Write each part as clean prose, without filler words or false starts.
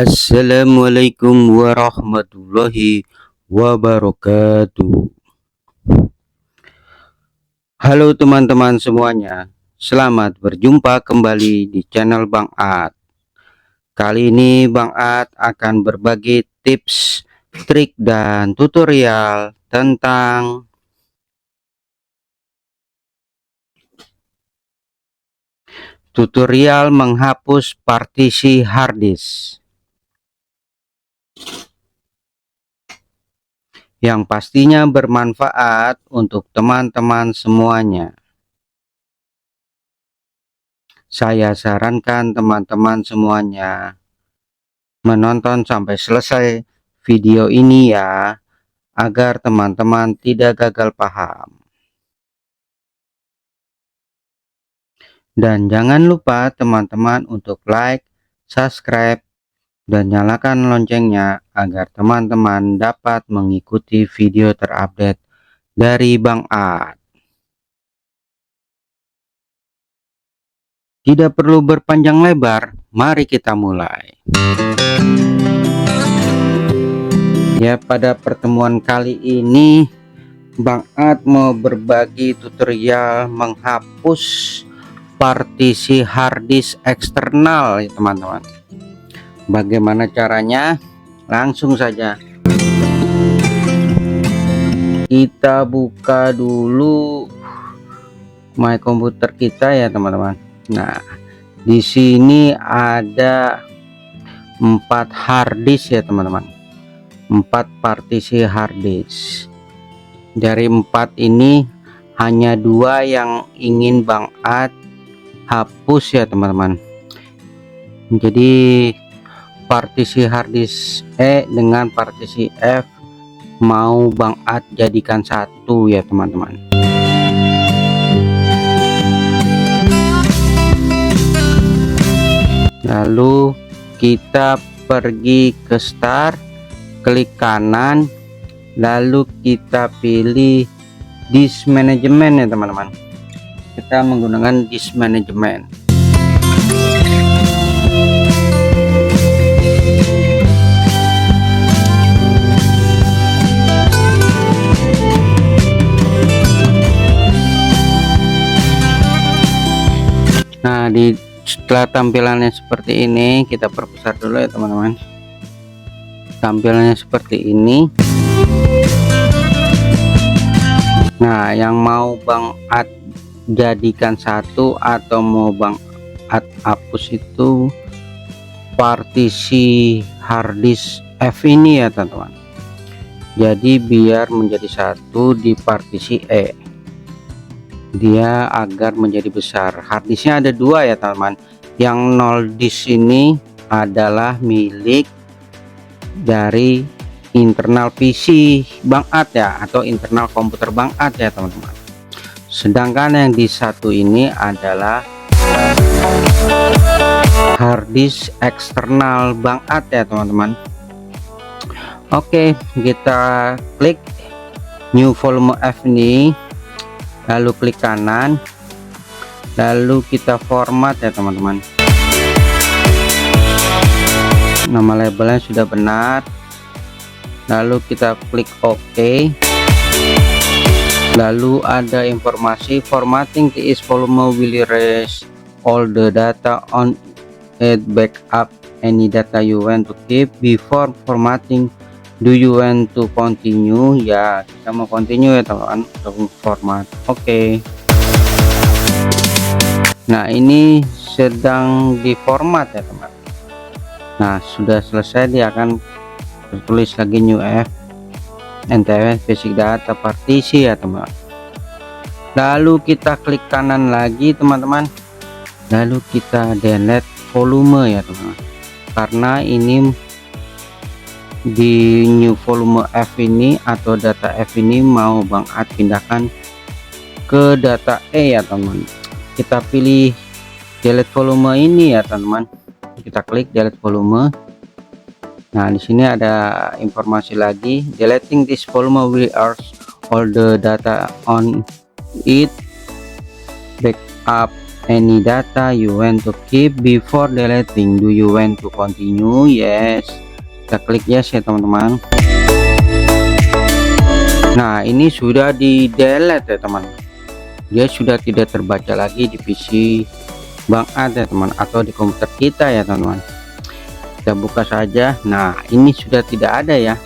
Assalamualaikum warahmatullahi wabarakatuh. Halo teman-teman semuanya, selamat berjumpa kembali di channel Bang Ad. Kali ini Bang Ad akan berbagi tips, trik, dan tutorial tentang tutorial menghapus partisi harddisk, yang pastinya bermanfaat untuk teman-teman semuanya. Saya sarankan teman-teman semuanya menonton sampai selesai video ini ya, agar teman-teman tidak gagal paham. Dan jangan lupa teman-teman untuk like, subscribe, dan nyalakan loncengnya agar teman-teman dapat mengikuti video terupdate dari Bang Ad. Tidak perlu berpanjang lebar, mari kita mulai. Ya, pada pertemuan kali ini Bang Ad mau berbagi tutorial menghapus partisi harddisk eksternal ya teman-teman. Bagaimana caranya? Langsung saja kita buka dulu my komputer kita ya teman-teman. Nah, di sini ada 4 harddisk ya teman-teman, 4 partisi harddisk. Dari 4 ini hanya 2 yang ingin Bang Ad hapus ya teman-teman. Jadi partisi harddisk E dengan partisi F mau Bang Ad jadikan satu ya teman-teman. Lalu kita pergi ke start, klik kanan, lalu kita pilih disk management ya teman-teman. Kita menggunakan disk management. Nah, setelah tampilannya seperti ini, kita perbesar dulu ya teman-teman. Tampilannya seperti ini. Nah, yang mau Bang Ad jadikan satu atau mau Bang Ad hapus itu partisi harddisk F ini ya teman-teman. Jadi biar menjadi satu di partisi E, dia agar menjadi besar. Harddisknya ada 2 ya teman-teman. Yang 0 disk ini adalah milik dari internal PC Bang Ad ya, atau internal komputer Bang Ad ya teman-teman. Sedangkan yang di satu ini adalah harddisk eksternal Bang Ad ya teman-teman. Oke, kita klik new volume F ini, lalu klik kanan, lalu kita format ya teman-teman. Nama labelnya sudah benar, lalu kita klik OK. Lalu ada informasi formatting this volume will erase all the data on it, backup any data you want to keep before formatting. Do you want to continue? Ya, kita mau continue ya teman-teman untuk format. Oke. Nah, ini sedang diformat ya teman. Nah, sudah selesai, dia akan tertulis lagi new F NTFS basic data partisi ya teman. Lalu kita klik kanan lagi teman-teman, lalu kita delete volume ya teman, karena ini di new volume F ini atau data F ini mau Bang Ad pindahkan ke data E ya teman. Kita pilih delete volume ini ya teman, kita klik delete volume. Nah, di sini ada informasi lagi, deleting this volume will erase all the data on it, backup any data you want to keep before deleting. Do you want to continue? Yes, kita klik yes ya teman-teman. Nah, ini sudah di delete ya teman, dia sudah tidak terbaca lagi di PC Bang Ad ya teman, atau di komputer kita ya teman-teman. Kita buka saja. Nah, ini sudah tidak ada ya,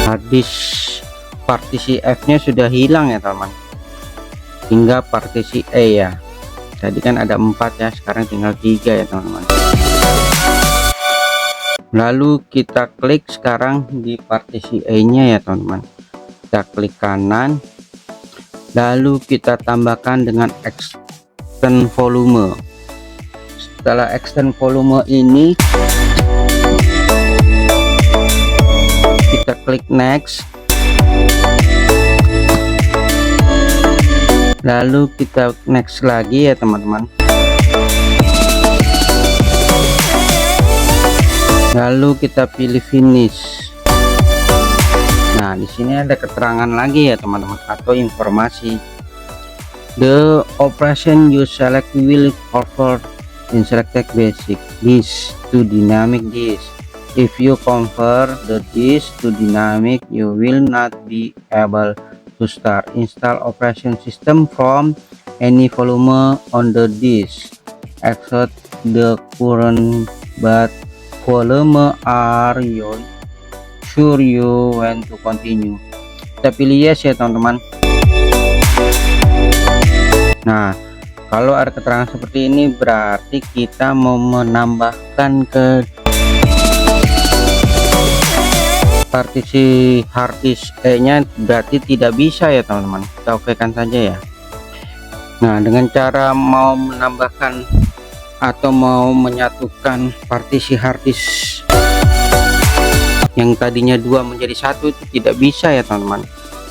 harddisk partisi F nya sudah hilang ya teman, tinggal partisi E ya. Tadi kan ada 4 ya, sekarang tinggal 3 ya teman-teman. Lalu kita klik sekarang di partisi E nya ya teman-teman, kita klik kanan, lalu kita tambahkan dengan extend volume. Setelah extend volume ini kita klik next, lalu kita next lagi ya teman-teman, lalu kita pilih finish. Nah, di sini ada keterangan lagi ya teman-teman, atau informasi. The operation you select will cover in selected basic disk to dynamic disk. If you convert the disk to dynamic, you will not be able to start install operation system from any volume on the disk except the current but volume. Are you sure you want to continue? Kita pilih yes ya teman-teman. Nah, kalau ada keterangan seperti ini berarti kita mau menambahkan ke partisi harddisk E nya, berarti tidak bisa ya teman-teman. Kita okekan saja ya. Nah, dengan cara mau menambahkan atau mau menyatukan partisi harddisk yang tadinya 2 menjadi 1 itu tidak bisa ya teman-teman,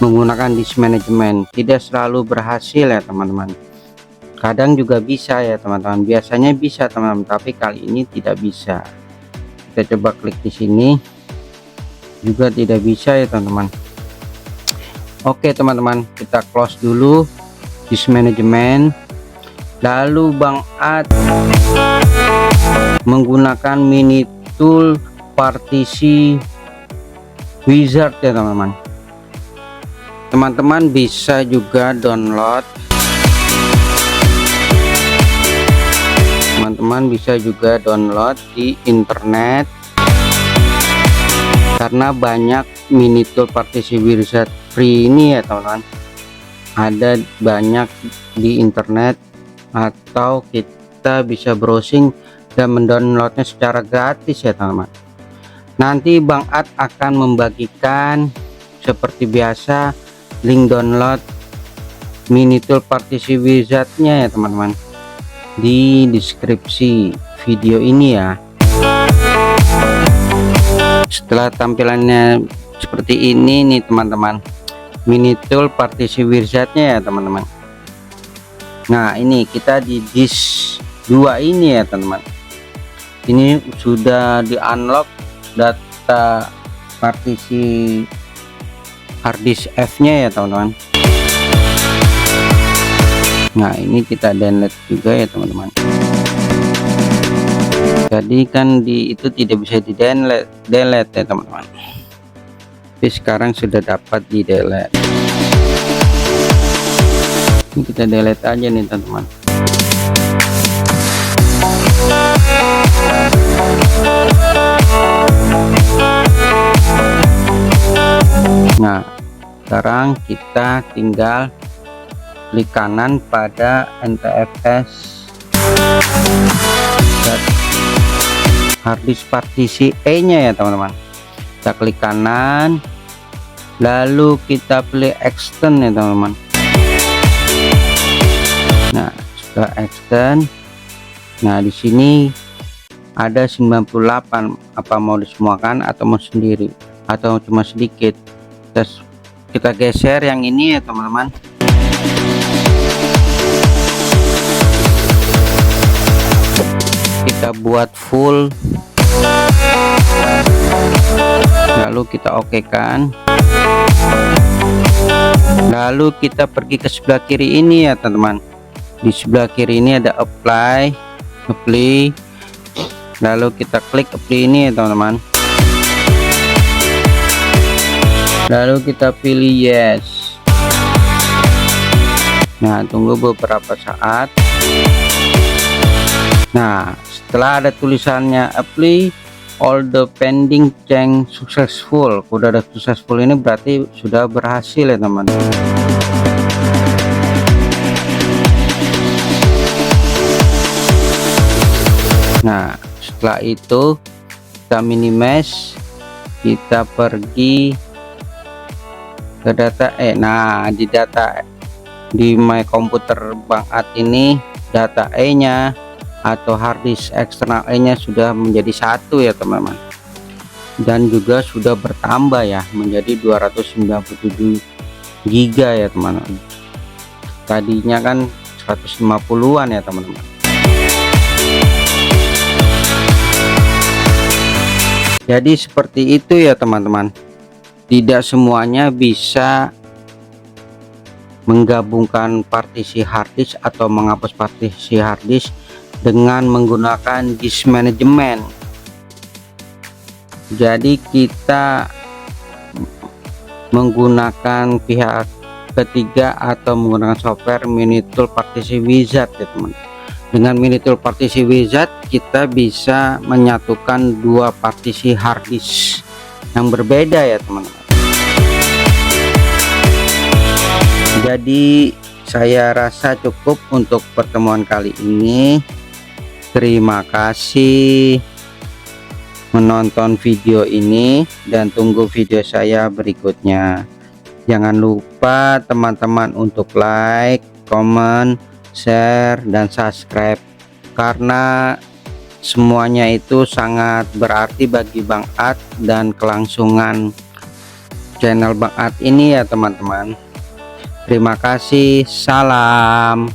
menggunakan disk management. Tidak selalu berhasil ya teman-teman, kadang juga bisa ya teman-teman, biasanya bisa teman-teman, tapi kali ini tidak bisa. Kita coba klik di sini, juga tidak bisa ya teman-teman. Oke teman-teman, kita close dulu disk management. Lalu Bang Ad menggunakan mini tool partisi wizard ya teman-teman. Teman-teman bisa juga download, teman-teman bisa juga download di internet, karena banyak mini tool partisi wizard free ini ya teman-teman, ada banyak di internet, atau kita bisa browsing dan mendownloadnya secara gratis ya teman-teman. Nanti Bang Ad akan membagikan seperti biasa link download mini tool partisi wizardnya ya teman-teman di deskripsi video ini ya. Setelah tampilannya seperti ini nih teman-teman, mini tool partisi wizardnya ya teman-teman. Nah, ini kita di disk 2 ini ya teman-teman. Ini sudah di unlock data partisi harddisk F nya ya teman-teman. Nah, ini kita download juga ya teman-teman. Jadi kan di itu tidak bisa di delete ya teman-teman, tapi sekarang sudah dapat di delete. Ini kita delete aja nih teman-teman. Nah, sekarang kita tinggal klik kanan pada NTFS dan harddisk partisi E nya ya teman-teman. Kita klik kanan, lalu kita pilih extend ya teman-teman. Nah, setelah extend, nah di sini ada 98, apa mau disemuakan atau mau sendiri atau cuma sedikit. Terus kita geser yang ini ya teman-teman. Kita buat full, lalu kita okekan, lalu kita pergi ke sebelah kiri ini ya teman-teman. Di sebelah kiri ini ada apply, lalu kita klik apply ini ya teman-teman, lalu kita pilih yes. Nah, tunggu beberapa saat. Nah, setelah ada tulisannya apply all the pending change successful, udah ada successful, ini berarti sudah berhasil ya teman. Nah, setelah itu kita minimize, kita pergi ke data nah di data di my komputer Bang At ini, data nya atau harddisk eksternal nya sudah menjadi 1 ya teman-teman, dan juga sudah bertambah ya menjadi 297 GB ya teman-teman. Tadinya kan 150-an ya teman-teman. Jadi seperti itu ya teman-teman, tidak semuanya bisa menggabungkan partisi harddisk atau menghapus partisi harddisk dengan menggunakan disk management. Jadi kita menggunakan pihak ketiga atau menggunakan software Minitool Partisi Wizard ya teman. Dengan Minitool Partisi Wizard kita bisa menyatukan dua partisi harddisk yang berbeda ya teman-teman. Jadi saya rasa cukup untuk pertemuan kali ini. Terima kasih menonton video ini dan tunggu video saya berikutnya. Jangan lupa teman-teman untuk like, comment, share, dan subscribe, karena semuanya itu sangat berarti bagi Bang At dan kelangsungan channel Bang At ini ya teman-teman. Terima kasih, salam.